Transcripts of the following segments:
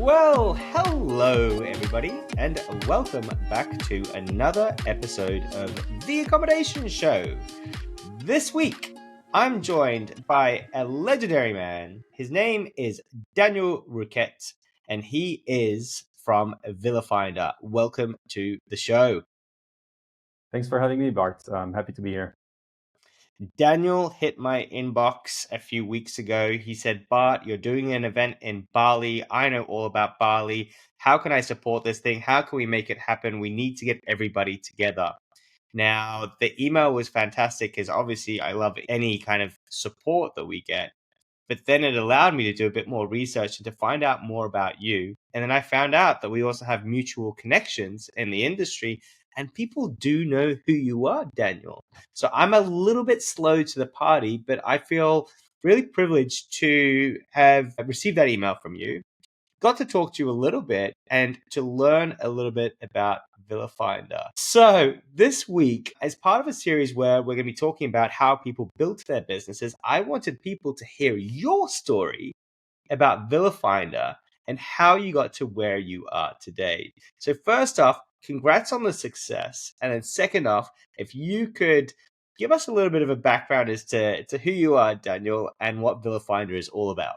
Well, hello everybody, and welcome back to another episode of The Accommodation Show. This week, I'm joined by a legendary man. His name is Daniel Rouquette, and he is from Villa Finder. Welcome to the show. Thanks for having me, Bart. I'm happy to be here. Daniel hit my inbox a few weeks ago. He said, Bart, you're doing an event in Bali. I know all about Bali. How can I support this thing? How can we make it happen? We need to get everybody together. Now, the email was fantastic because obviously I love any kind of support that we get. But then it allowed me to do a bit more research and to find out more about you. And then I found out that we also have mutual connections in the industry, and people do know who you are, Daniel. So I'm a little bit slow to the party, but I feel really privileged to have received that email from you, got to talk to you a little bit and to learn a little bit about Villa Finder. So this week, as part of a series where we're going to be talking about how people built their businesses, I wanted people to hear your story about Villa Finder and how you got to where you are today. So first off, congrats on the success. And then second off, if you could give us a little bit of a background as to who you are, Daniel, and what Villa Finder is all about.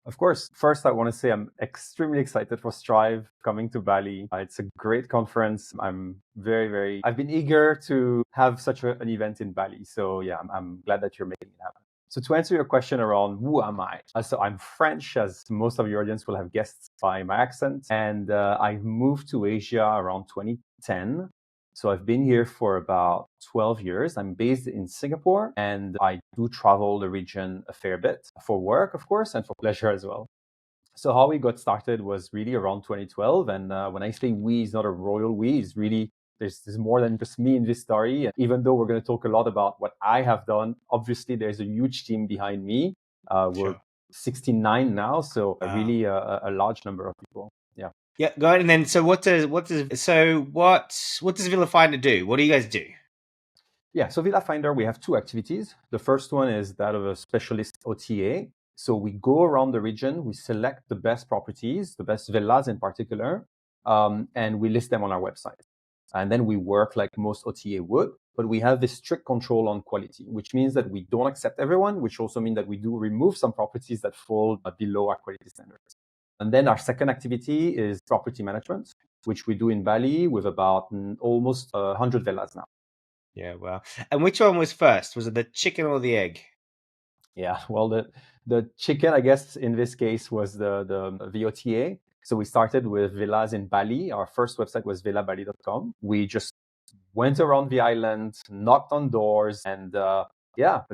Of course, first I want to say I'm extremely excited for Strive coming to Bali. It's a great conference. I've been eager to have such an event in Bali. So yeah, I'm glad that you're making it happen. So to answer your question around who am I? So I'm French, as most of your audience will have guessed by my accent. And I moved to Asia around 2010. So I've been here for about 12 years. I'm based in Singapore, and I do travel the region a fair bit for work, of course, and for pleasure as well. So how we got started was really around 2012. And when I say we, it's not a royal we. It's really, there's more than just me in this story. And even though we're going to talk a lot about what I have done, obviously there's a huge team behind me. We're 69 now, so really a large number of people. Yeah. Yeah, go ahead. And then, so what does Villa Finder do? What do you guys do? Yeah, so Villa Finder, we have two activities. The first one is that of a specialist OTA. So we go around the region, we select the best properties, the best villas in particular, and we list them on our website. And then we work like most OTA would, but we have this strict control on quality, which means that we don't accept everyone, which also means that we do remove some properties that fall below our quality standards. And then our second activity is property management, which we do in Bali with about almost 100 villas now. Yeah, well, and which one was first? Was it the chicken or the egg? Yeah, well, the chicken, I guess, in this case was the VOTA. So we started with villas in Bali. Our first website was villabali.com. We just went around the island, knocked on doors, and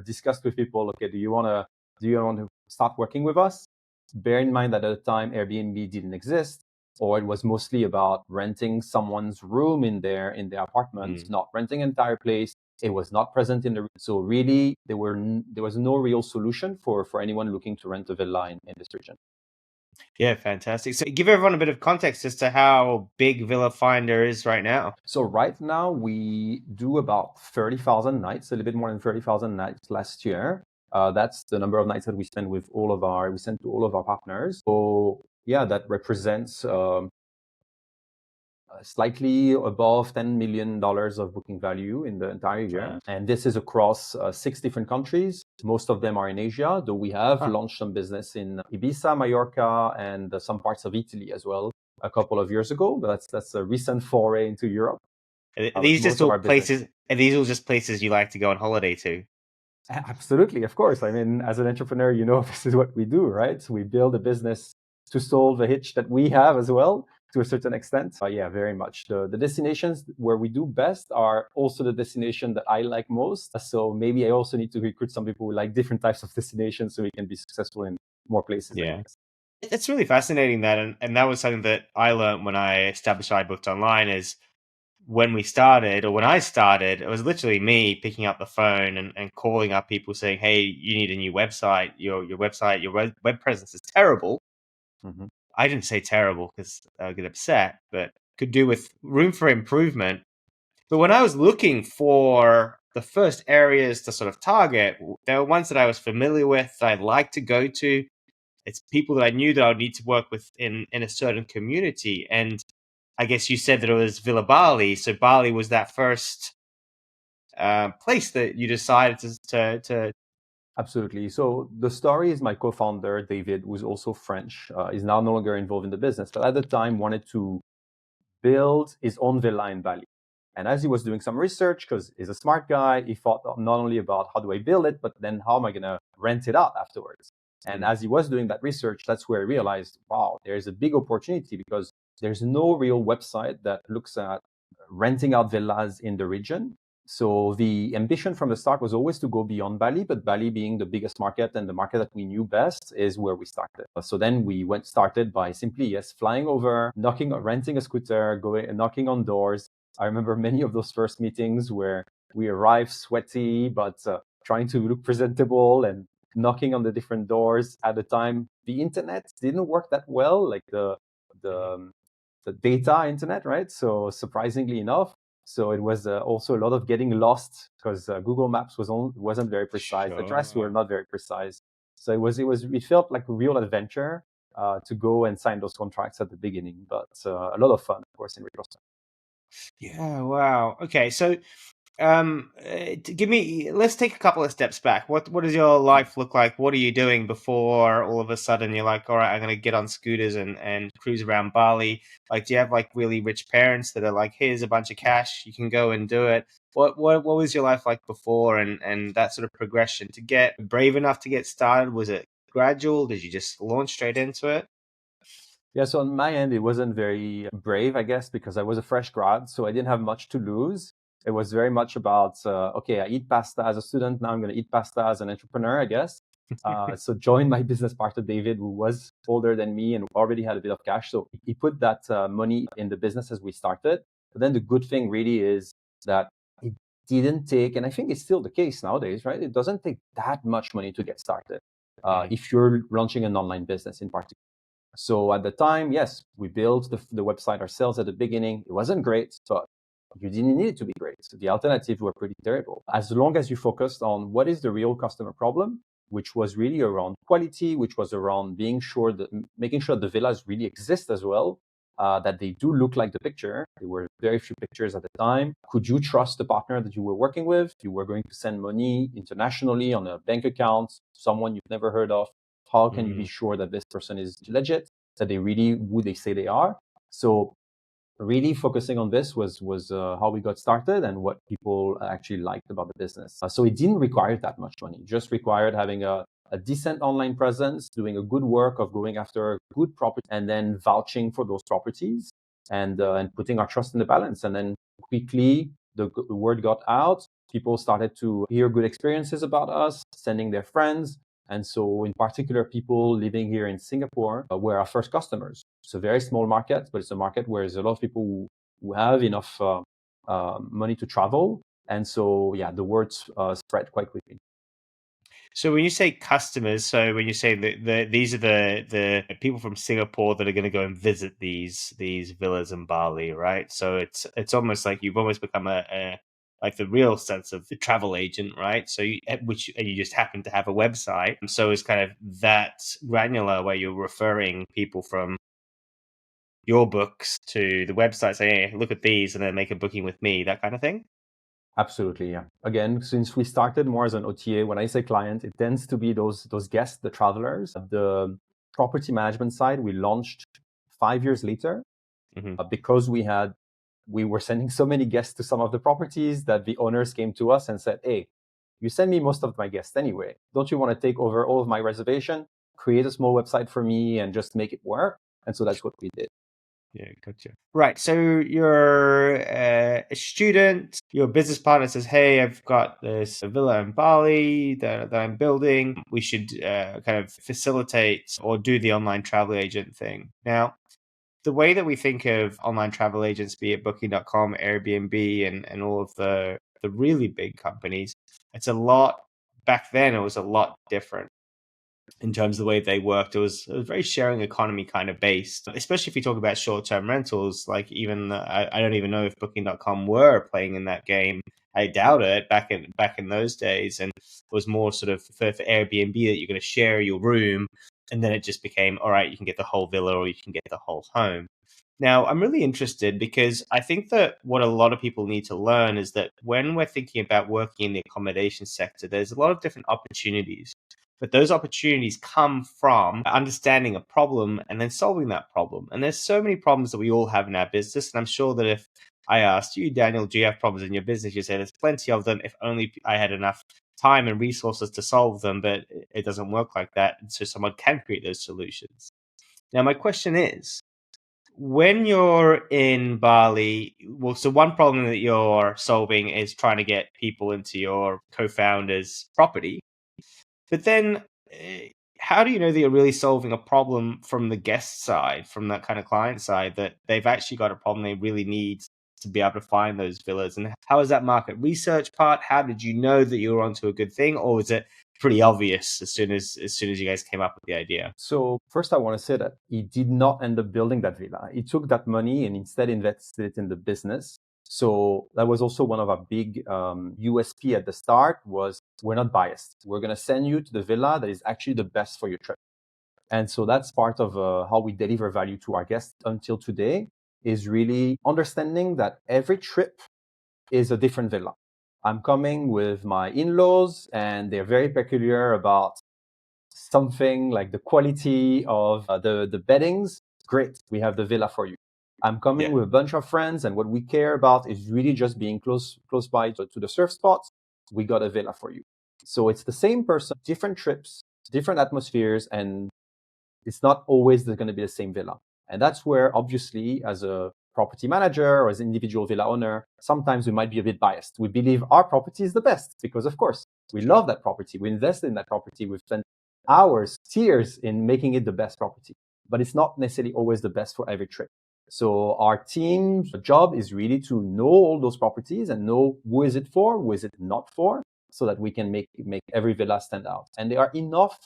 discussed with people. Okay, do you want to start working with us? Bear in mind that at the time Airbnb didn't exist, or it was mostly about renting someone's room in their apartment, not renting an entire place. It was not present in the. So really, there was no real solution for anyone looking to rent a villa in this region. Yeah, fantastic. So give everyone a bit of context as to how big Villa Finder is right now. So right now we do about 30,000 nights, a little bit more than 30,000 nights last year. That's the number of nights that we spend we send to all of our partners. So yeah, that represents slightly above $10 million of booking value in the entire year. And this is across 6 different countries. Most of them are in Asia, though we have launched some business in Ibiza, Mallorca, and some parts of Italy as well a couple of years ago. But that's a recent foray into Europe. Are these just all places? Are these all just places you like to go on holiday to? Absolutely, of course. I mean, as an entrepreneur, this is what we do, right? So we build a business to solve a hitch that we have as well, to a certain extent. Yeah, very much. The destinations where we do best are also the destination that I like most. So maybe I also need to recruit some people who like different types of destinations so we can be successful in more places. Yeah. It's really fascinating that, and that was something that I learned when I established iBooked Online is when I started, it was literally me picking up the phone and calling up people saying, hey, you need a new website. Your website, your web presence is terrible. Mm-hmm. I didn't say terrible because I would get upset, but could do with room for improvement. But when I was looking for the first areas to sort of target, there were ones that I was familiar with, that I'd like to go to. it's people that I knew that I would need to work with in a certain community. And I guess you said that it was Villa Bali, so Bali was that first place that you decided to. Absolutely. So the story is my co-founder, David, who's also French, is now no longer involved in the business, but at the time wanted to build his own villa in Bali. And as he was doing some research, because he's a smart guy, he thought not only about how do I build it, but then how am I going to rent it out afterwards? And as he was doing that research, that's where he realized, wow, there's a big opportunity because there's no real website that looks at renting out villas in the region. So the ambition from the start was always to go beyond Bali, but Bali being the biggest market and the market that we knew best is where we started. So then we started by simply, yes, flying over, renting a scooter, going and knocking on doors. I remember many of those first meetings where we arrived sweaty, but trying to look presentable and knocking on the different doors. At the time, the internet didn't work that well, like the data internet, right? So surprisingly enough, so it was also a lot of getting lost because Google Maps wasn't very precise. The addresses were not very precise. So it felt like a real adventure to go and sign those contracts at the beginning, but a lot of fun, of course, in retrospect. Yeah, wow. Okay, so let's take a couple of steps back. What does your life look like? What are you doing before all of a sudden you're like, all right, I'm gonna get on scooters and cruise around Bali? Like, do you have like really rich parents that are like, here's a bunch of cash, you can go and do it? What was your life like before, and that sort of progression to get brave enough to get started? Was it gradual? Did you just launch straight into it? Yeah, so on my end, it wasn't very brave, I guess, because I was a fresh grad, so I didn't have much to lose. It was very much about, okay, I eat pasta as a student, now I'm going to eat pasta as an entrepreneur, I guess. So joined my business partner, David, who was older than me and already had a bit of cash. So he put that money in the business as we started. But then the good thing really is that it didn't take, and I think it's still the case nowadays, right? It doesn't take that much money to get started if you're launching an online business in particular. So at the time, yes, we built the website ourselves at the beginning. It wasn't great, but you didn't need it to be great. So the alternatives were pretty terrible. As long as you focused on what is the real customer problem, which was really around quality, which was around making sure the villas really exist as well, that they do look like the picture. There were very few pictures at the time. Could you trust the partner that you were working with? You were going to send money internationally on a bank account, someone you've never heard of. How can you be sure that this person is legit, that they really who they say they are? So really focusing on this was how we got started and what people actually liked about the business. So it didn't require that much money, it just required having a decent online presence, doing a good work of going after good property and then vouching for those properties and putting our trust in the balance. And then quickly the word got out. People started to hear good experiences about us, sending their friends. And so in particular, people living here in Singapore were our first customers. It's a very small market, but it's a market where there's a lot of people who have enough money to travel. And so, yeah, the word spread quite quickly. So when you say customers, so when you say these are the people from Singapore that are going to go and visit these villas in Bali, right? So it's almost like you've almost become a like the real sense of the travel agent, right? So you just happen to have a website, so it's kind of that granular where you're referring people from your books to the website, saying, "Hey, look at these," and then make a booking with me, that kind of thing. Absolutely, yeah. Again, since we started more as an OTA, when I say client, it tends to be those guests, the travelers. The property management side, we launched 5 years later because we were sending so many guests to some of the properties that the owners came to us and said, "Hey, you send me most of my guests anyway. Don't you want to take over all of my reservation, create a small website for me and just make it work?" And so that's what we did. Yeah, gotcha. Right. So you're a student, your business partner says, "Hey, I've got this villa in Bali that I'm building. We should kind of facilitate or do the online travel agent thing." Now, the way that we think of online travel agents, be it Booking.com, Airbnb, and all of the really big companies, it's a lot, back then, it was a lot different in terms of the way they worked. It was very sharing economy kind of based, especially if you talk about short-term rentals. Like even I don't even know if Booking.com were playing in that game. I doubt it back in those days, and it was more sort of for Airbnb that you're going to share your room And then it just became, all right, you can get the whole villa or you can get the whole home. Now, I'm really interested because I think that what a lot of people need to learn is that when we're thinking about working in the accommodation sector, there's a lot of different opportunities. But those opportunities come from understanding a problem and then solving that problem. And there's so many problems that we all have in our business. And I'm sure that if I asked you, Daniel, do you have problems in your business? You say there's plenty of them. If only I had enough time and resources to solve them, but it doesn't work like that. And so someone can create those solutions. Now, my question is, when you're in Bali, well, so one problem that you're solving is trying to get people into your co-founder's property. But then, how do you know that you're really solving a problem from the guest side, from that kind of client side, that they've actually got a problem they really need to be able to find those villas? And how is that market research part? How did you know that you were onto a good thing, or was it pretty obvious as soon as you guys came up with the idea? So first, I want to say that he did not end up building that villa. He took that money and instead invested it in the business. So that was also one of our big USP at the start was we're not biased. We're going to send you to the villa that is actually the best for your trip. And so that's part of how we deliver value to our guests until today is really understanding that every trip is a different villa. I'm coming with my in-laws and they're very peculiar about something like the quality of the beddings. Great, we have the villa for you. I'm coming with a bunch of friends and what we care about is really just being close by to the surf spots. We got a villa for you. So it's the same person, different trips, different atmospheres, and it's not always going to be the same villa. And that's where, obviously, as a property manager or as an individual villa owner, sometimes we might be a bit biased. We believe our property is the best because, of course, we love that property. We invest in that property. We've spent hours, tears in making it the best property. But it's not necessarily always the best for every trip. So our team's job is really to know all those properties and know who is it for, who is it not for, so that we can make every villa stand out. And there are enough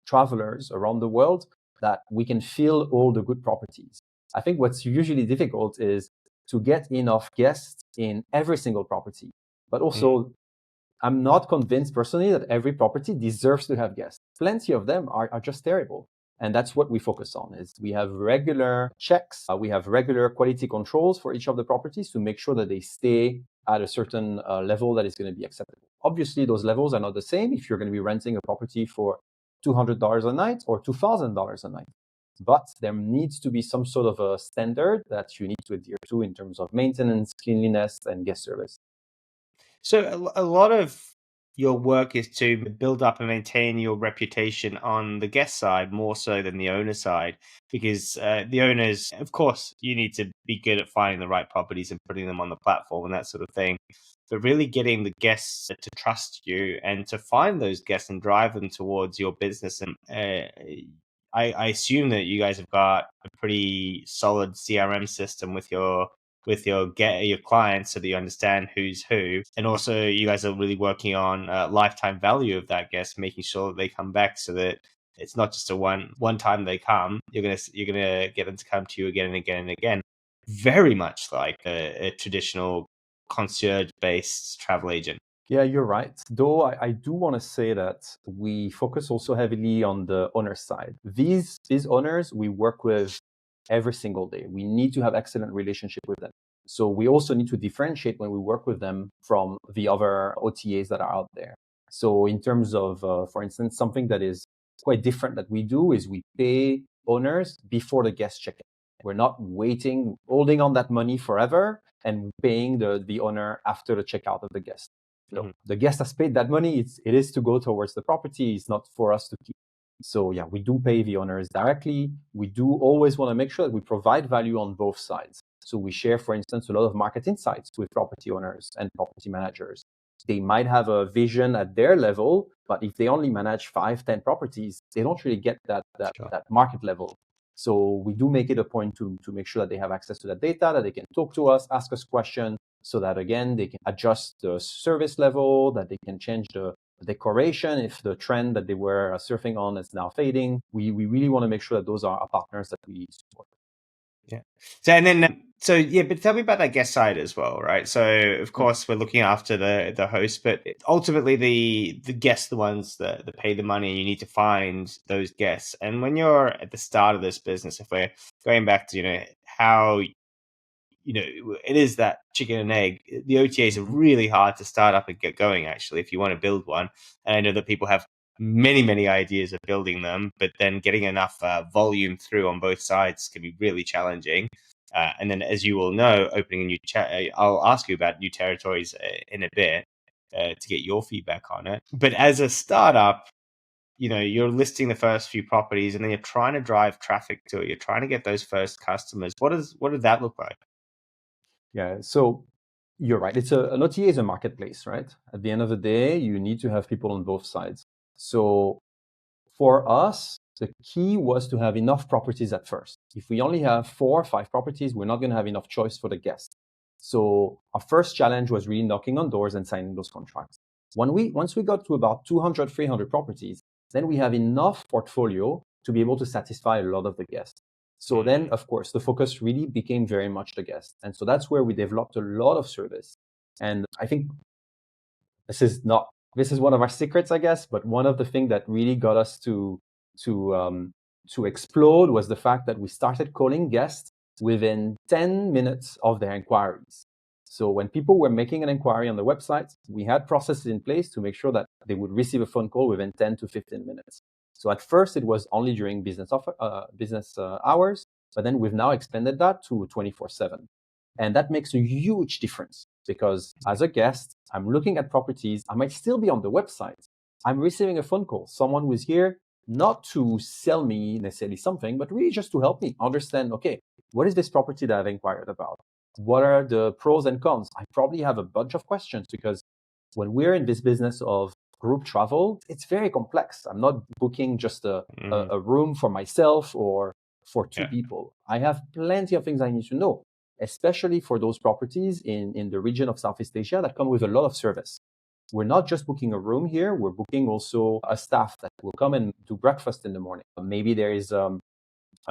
travelers around the world that we can fill all the good properties. I think what's usually difficult is to get enough guests in every single property. But also, I'm not convinced personally that every property deserves to have guests. Plenty of them are just terrible. And that's what we focus on is we have regular checks. We have regular quality controls for each of the properties to make sure that they stay at a certain level that is going to be acceptable. Obviously, those levels are not the same if you're going to be renting a property for $200 a night or $2,000 a night. But there needs to be some sort of a standard that you need to adhere to in terms of maintenance, cleanliness, and guest service. So a lot of your work is to build up and maintain your reputation on the guest side more so than the owner side, because the owners, of course, you need to be good at finding the right properties and putting them on the platform and that sort of thing. But really getting the guests to trust you and to find those guests and drive them towards your business. And I assume that you guys have got a pretty solid CRM system with your your clients so that you understand who's who, and also you guys are really working on lifetime value of that guest, making sure that they come back so that it's not just a one time they come. You're gonna get them to come to you again and again and again, very much like a traditional concierge based travel agent. Yeah, you're right. Though I do want to say that we focus also heavily on the owner side. These owners we work with every single day. We need to have excellent relationship with them. So we also need to differentiate when we work with them from the other OTAs that are out there. So in terms of, for instance, something that is quite different that we do is we pay owners before the guests check in. We're not waiting, holding on that money forever and paying the owner after the checkout of the guest. No, the guest has paid that money. It is to go towards the property. It's not for us to keep. So yeah, we do pay the owners directly. We do always want to make sure that we provide value on both sides. So we share, for instance, a lot of market insights with property owners and property managers. They might have a vision at their level, but if they only manage 5, 10 properties, they don't really get that market level. So we do make it a point to make sure that they have access to that data, that they can talk to us, ask us questions, so that again, they can adjust the service level, that they can change the decoration if the trend that they were surfing on is now fading. We really want to make sure that those are our partners that we support. Yeah. So and then So yeah, but tell me about that guest side as well, right? So of Mm. course we're looking after the host, but ultimately the guests, the ones that pay the money, you need to find those guests. And when you're at the start of this business, if we're going back to how it is that chicken and egg. The OTAs are Mhm. really hard to start up and get going, actually, if you want to build one. And I know that people have many, many ideas of building them, but then getting enough volume through on both sides can be really challenging. And then, as you all know, opening a new I'll ask you about new territories in a bit to get your feedback on it. But as a startup, you're listing the first few properties and then you're trying to drive traffic to it. You're trying to get those first customers. What did that look like? Yeah, so you're right. An OTA is a marketplace, right? At the end of the day, you need to have people on both sides. So for us, the key was to have enough properties at first. If we only have 4 or 5 properties, we're not going to have enough choice for the guests. So our first challenge was really knocking on doors and signing those contracts. Once we got to about 200, 300 properties, then we have enough portfolio to be able to satisfy a lot of the guests. So then, Mm, of course, the focus really became very much the guest. And so that's where we developed a lot of service. And I think this is not this is one of our secrets, I guess, but one of the things that really got us to to explode was the fact that we started calling guests within 10 minutes of their inquiries. So when people were making an inquiry on the website, we had processes in place to make sure that they would receive a phone call within 10 to 15 minutes. So at first it was only during business hours, but then we've now extended that to 24/7. And that makes a huge difference because as a guest, I'm looking at properties. I might still be on the website. I'm receiving a phone call. Someone who's here not to sell me necessarily something, but really just to help me understand, okay, what is this property that I've inquired about? What are the pros and cons? I probably have a bunch of questions because when we're in this business of group travel, it's very complex. I'm not booking just mm, a room for myself or for two yeah. people. I have plenty of things I need to know, especially for those properties in the region of Southeast Asia that come with a lot of service. We're not just booking a room here, we're booking also a staff that will come and do breakfast in the morning. Maybe there is a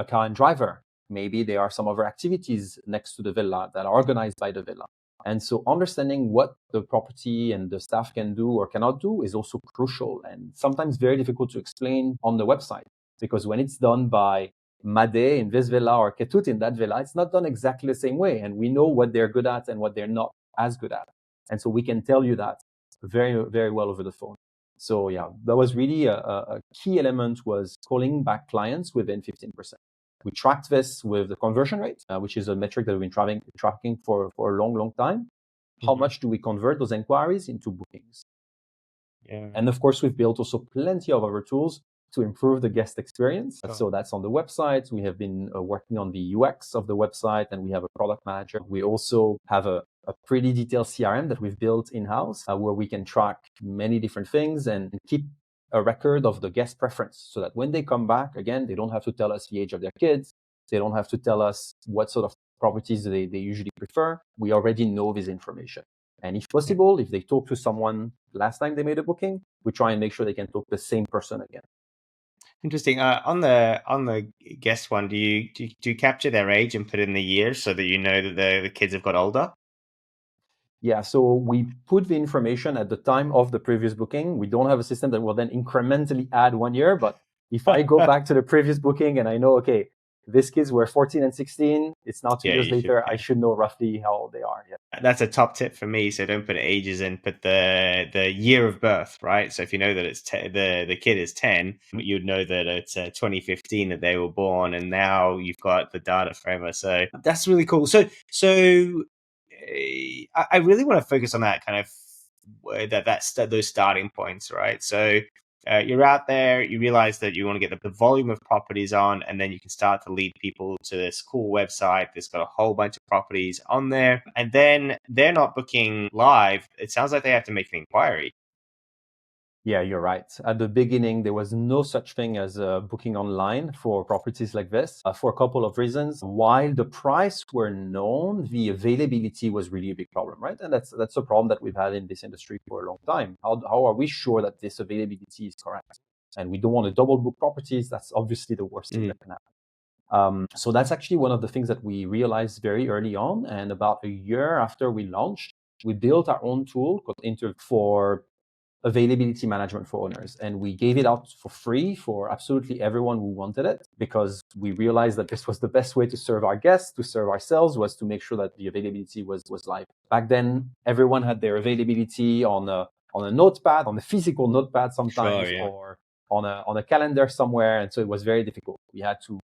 car and driver. Maybe there are some other activities next to the villa that are organized by the villa. And so understanding what the property and the staff can do or cannot do is also crucial and sometimes very difficult to explain on the website. Because when it's done by Made in this villa or Ketut in that villa, it's not done exactly the same way. And we know what they're good at and what they're not as good at. And so we can tell you that very, very well over the phone. So yeah, that was really a key element was calling back clients within 15%. We tracked this with the conversion rate, which is a metric that we've been tracking for a long, long time. How Mhm. much do we convert those inquiries into bookings? Yeah. And of course, we've built also plenty of other tools to improve the guest experience. Sure. So that's on the website. We have been working on the UX of the website and we have a product manager. We also have a pretty detailed CRM that we've built in-house where we can track many different things and keep a record of the guest preference so that when they come back, again, they don't have to tell us the age of their kids. They don't have to tell us what sort of properties they usually prefer. We already know this information. And if Yeah. possible, if they talk to someone last time they made a booking, we try and make sure they can talk to the same person again. Interesting. On the guest one, do you capture their age and put in the year so that you know that the kids have got older? Yeah, so we put the information at the time of the previous booking. We don't have a system that will then incrementally add 1 year, but if I go back to the previous booking and I know, okay, these kids were 14 and 16, it's now 2 Yeah, years you should. later, I Yeah. should know roughly how old they are. Yeah. That's a top tip for me. So don't put ages in, put the year of birth, right? So if you know that the kid is 10, you'd know that it's 2015 that they were born, and now you've got the data forever. So that's really cool. So I really want to focus on that kind of those starting points, right? So you're out there, you realize that you want to get the volume of properties on, and then you can start to lead people to this cool website that's got a whole bunch of properties on there. And then they're not booking live. It sounds like they have to make an inquiry. Yeah, you're right. At the beginning, there was no such thing as booking online for properties like this for a couple of reasons. While the price were known, the availability was really a big problem, right? And that's a problem that we've had in this industry for a long time. How are we sure that this availability is correct? And we don't want to double book properties. That's obviously the worst thing Mm. that can happen. So that's actually one of the things that we realized very early on. And about a year after we launched, we built our own tool called for availability management for owners. And we gave it out for free for absolutely everyone who wanted it, because we realized that this was the best way to serve our guests, to serve ourselves, was to make sure that the availability was live. Back then, everyone had their availability on a notepad, on a physical notepad Sure, sometimes, yeah. or on a calendar somewhere. And so it was very difficult. We had to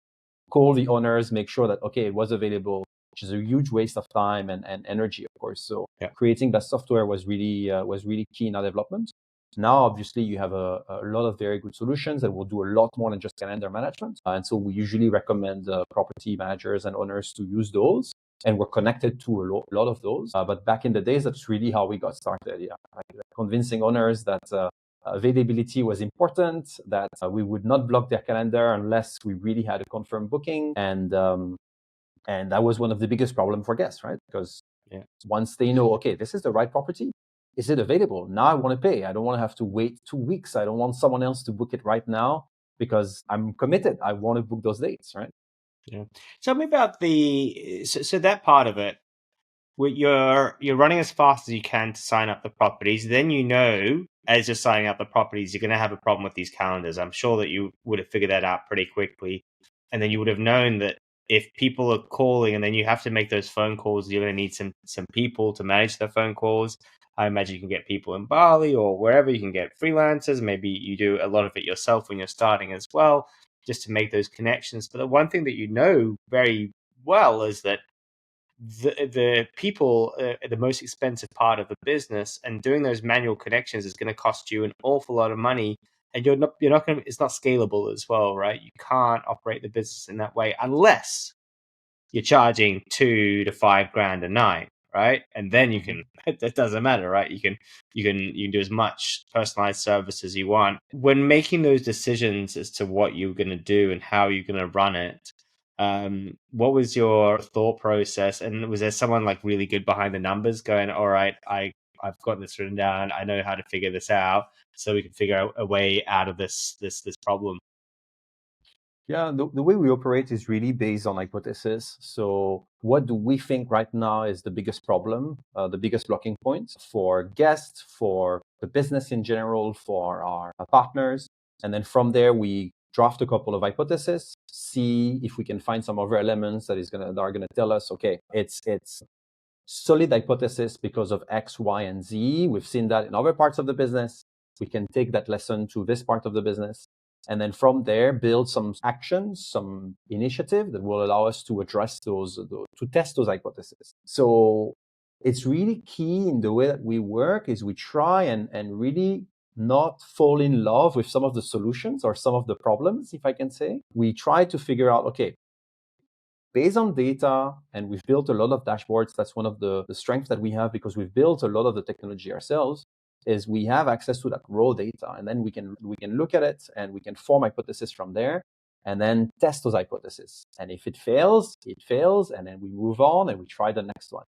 call the owners, make sure that, okay, it was available, which is a huge waste of time and energy, of course. So Yeah. creating that software was really key in our development. Now, obviously, you have a lot of very good solutions that will do a lot more than just calendar management. And so we usually recommend property managers and owners to use those. And we're connected to a lot of those. But back in the days, that's really how we got started. Yeah, like convincing owners that availability was important, that we would not block their calendar unless we really had a confirmed booking. And that was one of the biggest problems for guests, right? Because once they know, okay, this is the right property, is it available? Now I want to pay. I don't want to have to wait 2 weeks. I don't want someone else to book it right now because I'm committed. I want to book those dates, right? Yeah. Tell me about so that part of it. You're running as fast as you can to sign up the properties. Then as you're signing up the properties, you're going to have a problem with these calendars. I'm sure that you would have figured that out pretty quickly, and then you would have known that if people are calling, and then you have to make those phone calls, you're going to need some people to manage the phone calls. I imagine you can get people in Bali or wherever. You can get freelancers. Maybe you do a lot of it yourself when you're starting as well, just to make those connections. But the one thing that you know very well is that the people are the most expensive part of the business, and doing those manual connections is going to cost you an awful lot of money, and you're not going to, it's not scalable as well, right? You can't operate the business in that way unless you're charging 2 to 5 grand a night, right? And then you can, it doesn't matter, right? You can do as much personalized service as you want. When making those decisions as to what you're going to do and how you're going to run it, what was your thought process? And was there someone like really good behind the numbers going, all right, I've got this written down, I know how to figure this out, so we can figure out a way out of this problem? Yeah, the way we operate is really based on hypothesis. So what do we think right now is the biggest problem, the biggest blocking point for guests, for the business in general, for our partners? And then from there, we draft a couple of hypotheses, see if we can find some other elements that are gonna tell us, okay, it's solid hypothesis because of X, Y, and Z. We've seen that in other parts of the business. We can take that lesson to this part of the business. And then from there, build some actions, some initiative that will allow us to address to test those hypotheses. So it's really key in the way that we work is we try and really not fall in love with some of the solutions or some of the problems, if I can say. We try to figure out, okay, based on data, and we've built a lot of dashboards. That's one of the strengths that we have because we've built a lot of the technology ourselves, is we have access to that raw data. And then we can look at it and we can form hypotheses from there and then test those hypotheses. And if it fails, it fails. And then we move on and we try the next one.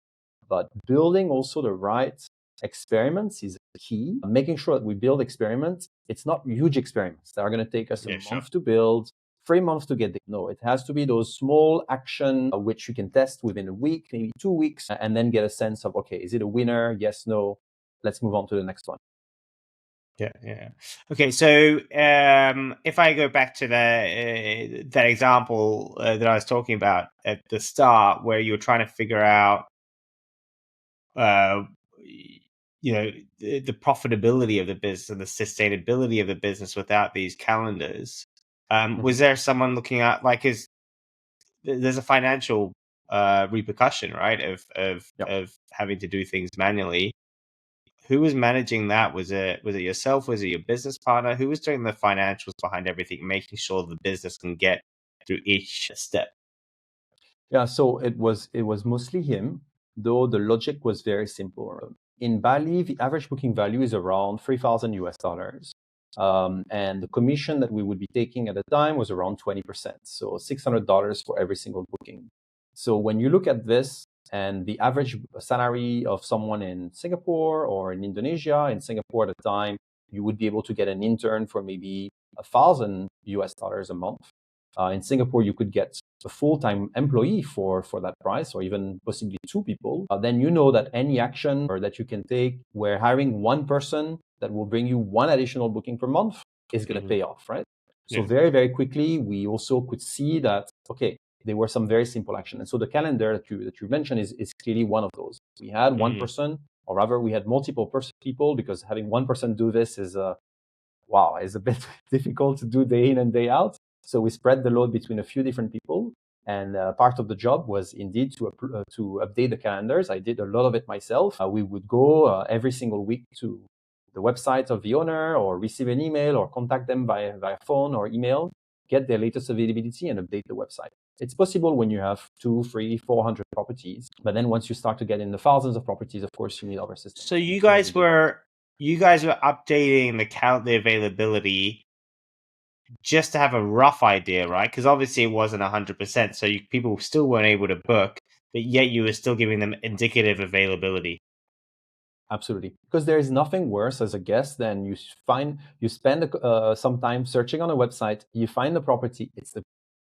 But building also the right experiments is key. Making sure that we build experiments. It's not huge experiments that are going to take us a month to build, 3 months to get there. No, it has to be those small action which you can test within a week, maybe 2 weeks, and then get a sense of, okay, is it a winner? Yes, no. Let's move on to the next one. Yeah. Okay, so if I go back to that example that I was talking about at the start, where you were trying to figure out, uh, the profitability of the business and the sustainability of the business without these calendars, was there someone looking at, like, there's a financial repercussion, right, of having to do things manually? Who was managing that? Was it yourself? Was it your business partner? Who was doing the financials behind everything, making sure the business can get through each step? Yeah, so it was mostly him, though the logic was very simple. In Bali, the average booking value is around $3,000, and the commission that we would be taking at the time was around 20%, so $600 for every single booking. So when you look at this and the average salary of someone in Singapore or in Indonesia, in Singapore at the time, you would be able to get an intern for maybe $1,000 a month. In Singapore, you could get a full-time employee for that price, or even possibly two people. Then you know that any action or that you can take where hiring one person that will bring you one additional booking per month is going to pay off, right? So Yeah. very, very quickly, we also could see that, okay, there were some very simple action. And so the calendar that you mentioned is clearly one of those. We had one person, or rather we had multiple people, because having one person do this is a bit difficult to do day in and day out. So we spread the load between a few different people. And part of the job was indeed to update the calendars. I did a lot of it myself. We would go every single week to the website of the owner, or receive an email, or contact them via phone or email, get their latest availability, and update the website. It's possible when you have 200, 300, 400 properties. But then once you start to get in the thousands of properties, of course, you need other systems. So you guys were updating the availability just to have a rough idea, right? Because obviously it wasn't 100%, so people still weren't able to book, but yet you were still giving them indicative availability. Absolutely. Because there is nothing worse as a guest than you spend some time searching on a website, you find the property, it's the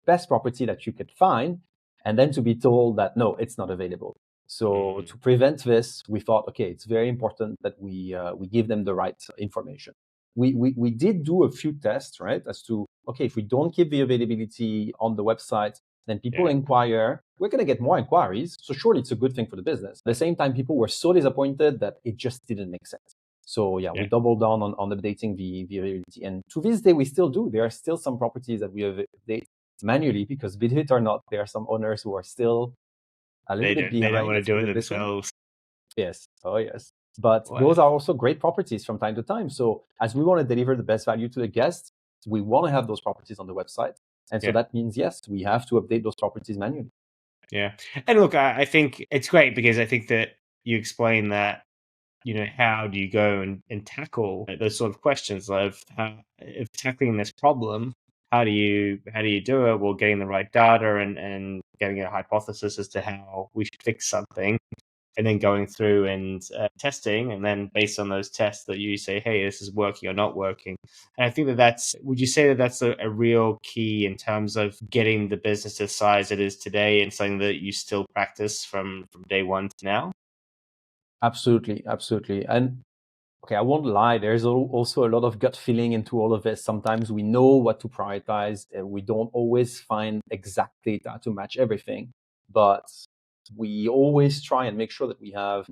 best property that you could find, and then to be told that no, it's not available. So to prevent this, we thought, okay, it's very important that we give them the right information. We did do a few tests, right, as to, okay, if we don't keep the availability on the website, then people inquire, we're going to get more inquiries. So surely it's a good thing for the business. At the same time, people were so disappointed that it just didn't make sense. So we doubled down on updating the availability. And to this day, we still do. There are still some properties that we update manually, because believe it or not, there are some owners who are still a little bit behind. They don't want to do it themselves. Yes. Oh, yes. But those are also great properties from time to time. So as we want to deliver the best value to the guests, we want to have those properties on the website. And so that means, yes, we have to update those properties manually. Yeah. And look, I think it's great, because I think that you explain that, how do you go and tackle those sort of questions of tackling this problem? How do you do it? Well, getting the right data and getting a hypothesis as to how we should fix something, and then going through and testing, and then based on those tests that you say, hey, this is working or not working. And I think would you say that that's a real key in terms of getting the business to the size it is today, and something that you still practice from day one to now? Absolutely. Absolutely. And okay, I won't lie, there's also a lot of gut feeling into all of this. Sometimes we know what to prioritize. We don't always find exact data to match everything, but we always try and make sure that we have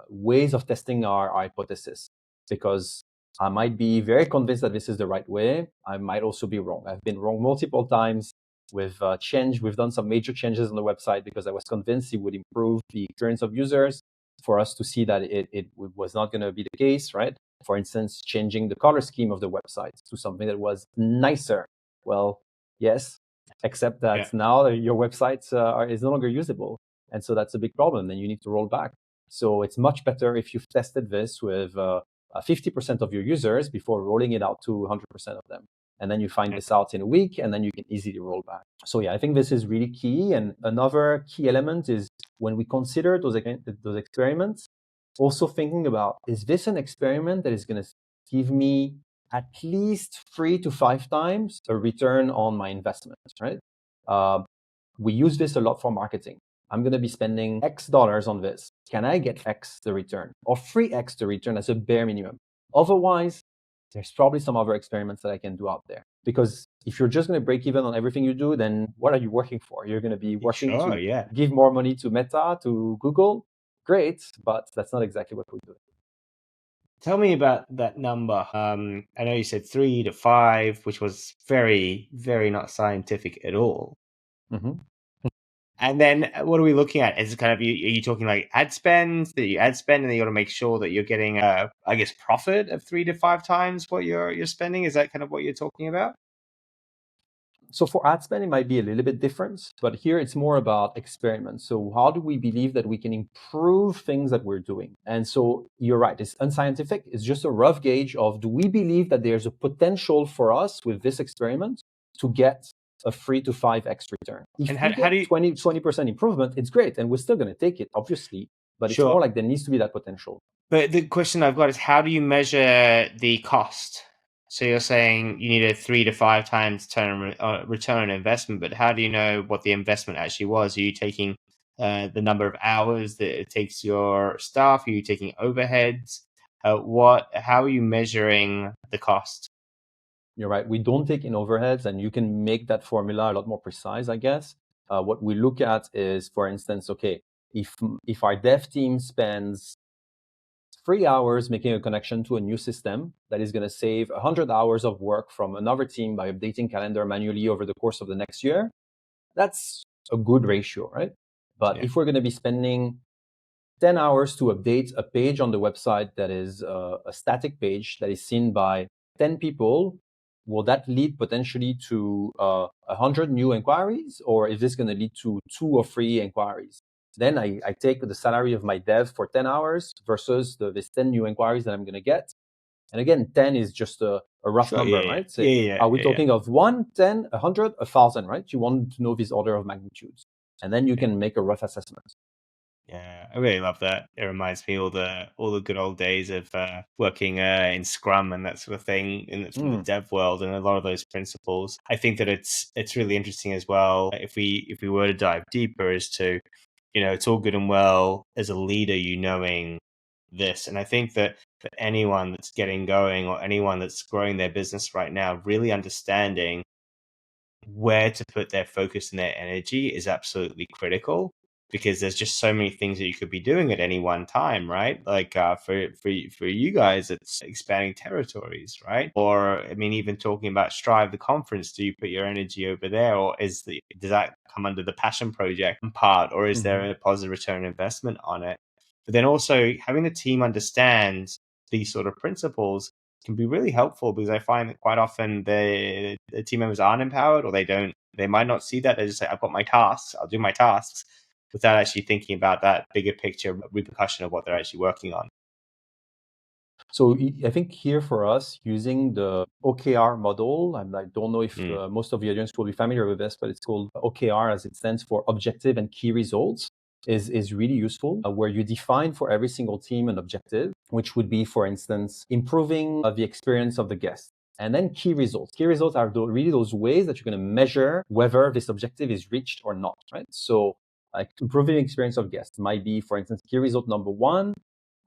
ways of testing our hypothesis, because I might be very convinced that this is the right way. I might also be wrong. I've been wrong multiple times with change. We've done some major changes on the website because I was convinced it would improve the experience of users, for us to see that it was not going to be the case, right? For instance, changing the color scheme of the website to something that was nicer. Well, yes, except that now your website is no longer usable. And so that's a big problem. Then you need to roll back. So it's much better if you've tested this with 50% of your users before rolling it out to 100% of them. And then you find this out in a week, and then you can easily roll back. So I think this is really key. And another key element is, when we consider those experiments, also thinking about, is this an experiment that is going to give me at least 3 to 5 times a return on my investment, right? We use this a lot for marketing. I'm going to be spending X dollars on this. Can I get X the return, or 3X the return as a bare minimum? Otherwise, there's probably some other experiments that I can do out there. Because if you're just going to break even on everything you do, then what are you working for? You're going to be working to give more money to Meta, to Google. Great, but that's not exactly what we're doing. Tell me about that number. I know you said 3 to 5, which was very, very not scientific at all. Mm-hmm. And then what are we looking at? Is it kind of, are you talking like ad spend? And then you got to make sure that you're getting profit of 3 to 5 times what you're spending. Is that kind of what you're talking about? So for ad spend, it might be a little bit different, but here it's more about experiments. So how do we believe that we can improve things that we're doing? And so you're right, it's unscientific. It's just a rough gauge of, do we believe that there's a potential for us with this experiment to get a 3 to 5x return? If we get 20% improvement, it's great. And we're still going to take it, obviously, but it's more like there needs to be that potential. But the question I've got is, how do you measure the cost? So you're saying you need a 3 to 5 times return on investment, but how do you know what the investment actually was? Are you taking the number of hours that it takes your staff? Are you taking overheads? How are you measuring the cost? You're right. We don't take in overheads, and you can make that formula a lot more precise, I guess. What we look at is, for instance, okay, if if our dev team spends 3 hours making a connection to a new system that is going to save 100 hours of work from another team by updating calendar manually over the course of the next year, that's a good ratio, right? But Yeah, if we're going to be spending 10 hours to update a page on the website that is a static page that is seen by 10 people, will that lead potentially to 100 new inquiries? Or is this going to lead to 2 or 3 inquiries? Then I take the salary of my dev for 10 hours versus this 10 new inquiries that I'm going to get. And again, 10 is just a rough sure. Yeah, number, yeah, right? Say, yeah, yeah, are we yeah, yeah. talking of 1, 10, 100, 1,000, right? You want to know this order of magnitudes. And then you Yeah. can make a rough assessment. Yeah, I really love that. It reminds me all the good old days of working in Scrum and that sort of thing from the Mm. dev world, and a lot of those principles. I think that it's really interesting as well. If we were to dive deeper, as to, it's all good and well as a leader, knowing this, and I think that for anyone that's getting going or anyone that's growing their business right now, really understanding where to put their focus and their energy is absolutely critical, because there's just so many things that you could be doing at any one time, right? Like for you guys, it's expanding territories, right? Or I mean, even talking about Strive, the conference, do you put your energy over there, or does that come under the passion project part, or is there Mhm. a positive return on investment on it? But then also having the team understand these sort of principles can be really helpful, because I find that quite often the team members aren't empowered, or they might not see that. They just say, I've got my tasks, I'll do my tasks, without actually thinking about that bigger picture repercussion of what they're actually working on. So I think here for us, using the OKR model, and I don't know if Mm, most of the audience will be familiar with this, but it's called OKR as it stands for Objective and Key Results, is really useful, where you define for every single team an objective, which would be, for instance, improving the experience of the guest. And then key results. Key results are really those ways that you're going to measure whether this objective is reached or not, right? So like improving the experience of guests might be, for instance, key result number one,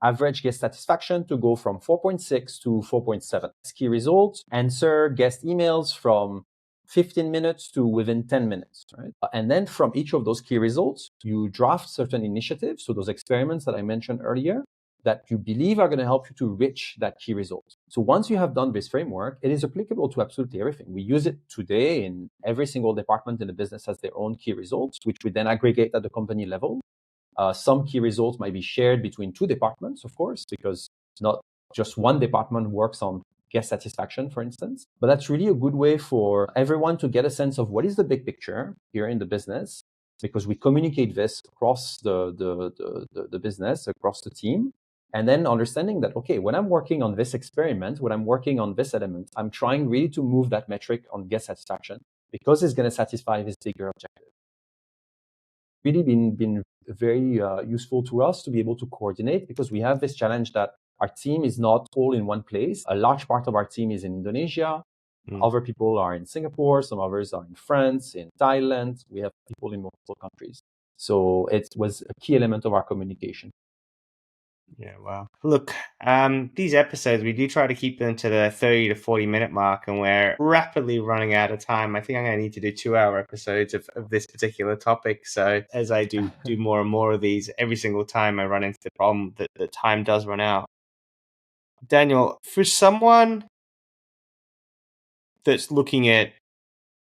average guest satisfaction to go from 4.6 to 4.7. Key results, answer guest emails from 15 minutes to within 10 minutes, right? And then from each of those key results, you draft certain initiatives, so those experiments that I mentioned earlier, that you believe are going to help you to reach that key result. So once you have done this framework, it is applicable to absolutely everything. We use it today in every single department in the business has their own key results, which we then aggregate at the company level. Some key results might be shared between two departments, of course, because not just one department works on guest satisfaction, for instance. But that's really a good way for everyone to get a sense of what is the big picture here in the business, because we communicate this across the business, across the team. And then understanding that, okay, when I'm working on this experiment, when I'm working on this element, I'm trying really to move that metric on guest satisfaction because it's going to satisfy this bigger objective. Really been very useful to us to be able to coordinate, because we have this challenge that our team is not all in one place. A large part of our team is in Indonesia. mm. Other people are in Singapore. Some others are in France, in Thailand. We have people in multiple countries. So it was a key element of our communication. Yeah, wow. Look, these episodes, we do try to keep them to the 30 to 40 minute mark, and we're rapidly running out of time. I think I'm going to need to do 2 hour episodes of this particular topic. So as I do more and more of these, every single time I run into the problem that the time does run out. Daniel, for someone that's looking at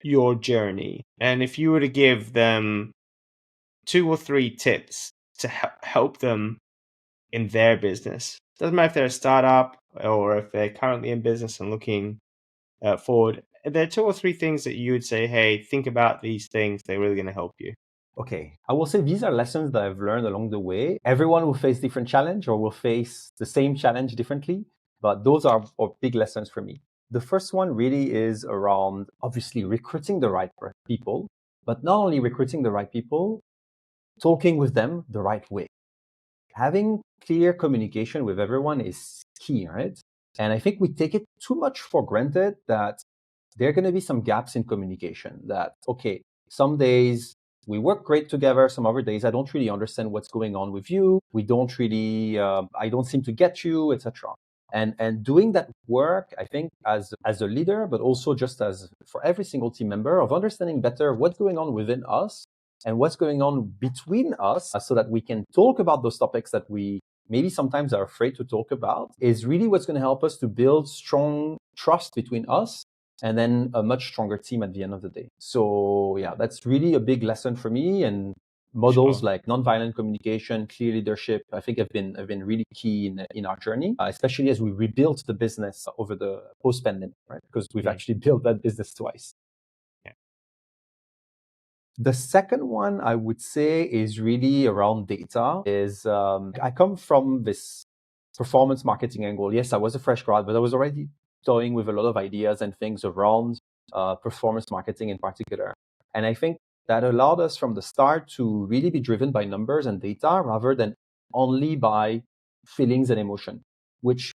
your journey, and if you were to give them 2 or 3 tips to help them in their business. Doesn't matter if they're a startup or if they're currently in business and looking forward. There are 2 or 3 things that you would say, hey, think about these things. They're really going to help you. Okay, I will say these are lessons that I've learned along the way. Everyone will face different challenge or will face the same challenge differently, but those are big lessons for me. The first one really is around obviously recruiting the right people, but not only recruiting the right people, talking with them the right way. Having clear communication with everyone is key, right? And I think we take it too much for granted that there are going to be some gaps in communication. That, okay, some days we work great together, some other days I don't really understand what's going on with you. We don't really, I don't seem to get you, etc. And doing that work, I think, as a leader, but also just as for every single team member, of understanding better what's going on within us and what's going on between us, so that we can talk about those topics that we maybe sometimes are afraid to talk about, is really what's going to help us to build strong trust between us and then a much stronger team at the end of the day. So yeah, that's really a big lesson for me. And models Sure. like nonviolent communication, clear leadership, I think have been really key in our journey, especially as we rebuilt the business over the post-pandemic, right? Because we've actually built that business twice. Yeah. The second one I would say is really around data. I come from this performance marketing angle. Yes, I was a fresh grad, but I was already toying with a lot of ideas and things around performance marketing in particular. And I think that allowed us from the start to really be driven by numbers and data rather than only by feelings and emotion, which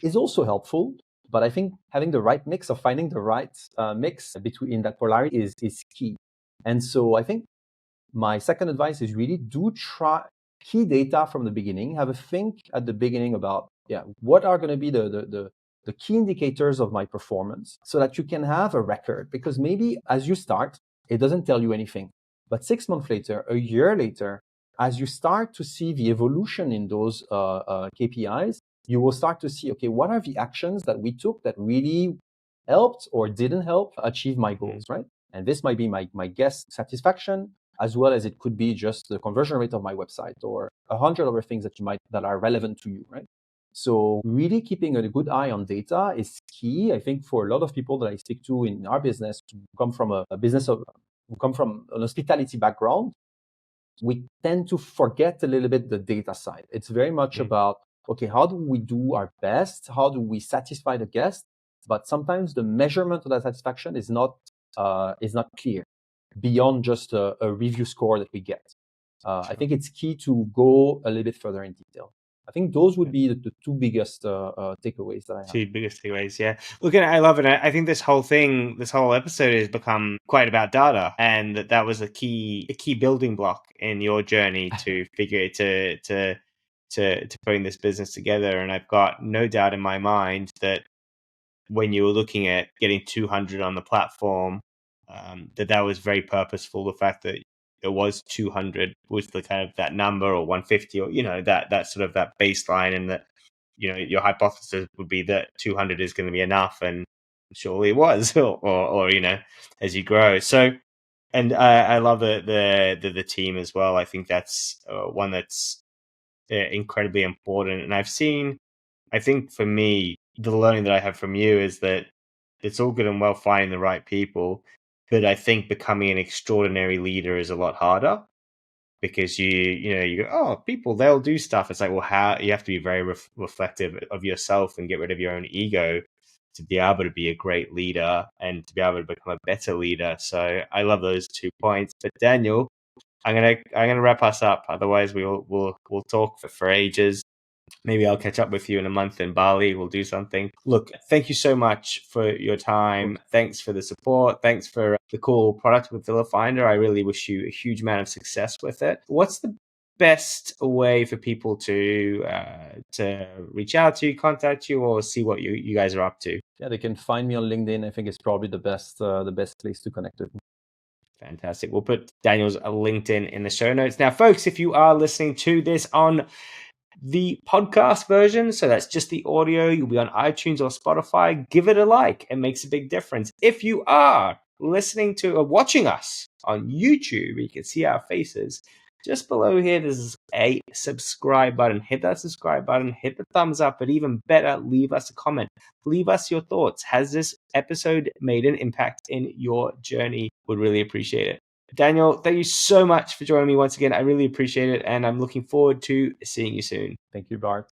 is also helpful. But I think having the right mix, of finding the right mix between that polarity is key. And so I think my second advice is really do try key data from the beginning. Have a think at the beginning about, what are going to be the key indicators of my performance, so that you can have a record. Because maybe as you start, it doesn't tell you anything. But 6 months later, a year later, as you start to see the evolution in those KPIs, you will start to see, okay, what are the actions that we took that really helped or didn't help achieve my goals, right? And this might be my guest satisfaction, as well as it could be just the conversion rate of my website or 100 other things that are relevant to you, right? So really keeping a good eye on data is key. I think for a lot of people that I speak to in our business, who come from who come from an hospitality background, we tend to forget a little bit the data side. It's very much about, okay, how do we do our best? How do we satisfy the guest? But sometimes the measurement of that satisfaction is not clear beyond just a review score that we get. Sure. I think it's key to go a little bit further in detail. I think those would be the two biggest takeaways that I have. Two biggest takeaways, yeah. Look, I love it. I think this whole episode has become quite about data, and that was a key building block in your journey to figure to putting this business together. And I've got no doubt in my mind that when you were looking at getting 200 on the platform, that was very purposeful. The fact that it was 200 was the kind of that number, or 150, or that sort of that baseline, and that your hypothesis would be that 200 is going to be enough, and surely it was, or as you grow. So, and I love the team as well. I think that's one that's incredibly important. And I think for me, the learning that I have from you is that it's all good and well finding the right people, but I think becoming an extraordinary leader is a lot harder, because you go, oh, people, they'll do stuff. It's like, well, how you have to be very reflective of yourself and get rid of your own ego to be able to be a great leader and to be able to become a better leader. So I love those 2 points. But Daniel, I'm gonna wrap us up. Otherwise, we'll talk for ages. Maybe I'll catch up with you in a month in Bali. We'll do something. Look, thank you so much for your time. Thanks for the support. Thanks for the cool product with Villa Finder. I really wish you a huge amount of success with it. What's the best way for people to reach out to you, contact you, or see what you guys are up to? Yeah, they can find me on LinkedIn. I think it's probably the best place to connect with me. Fantastic. We'll put Daniel's LinkedIn in the show notes. Now, folks, if you are listening to this on the podcast version, so that's just the audio, you'll be on iTunes or Spotify, give it a like. It makes a big difference. If you are listening to or watching us on YouTube, you can see our faces. Just below here, there's a subscribe button. Hit that subscribe button, hit the thumbs up, but even better, leave us a comment. Leave us your thoughts. Has this episode made an impact in your journey? Would really appreciate it. Daniel, thank you so much for joining me once again. I really appreciate it, and I'm looking forward to seeing you soon. Thank you, Bart.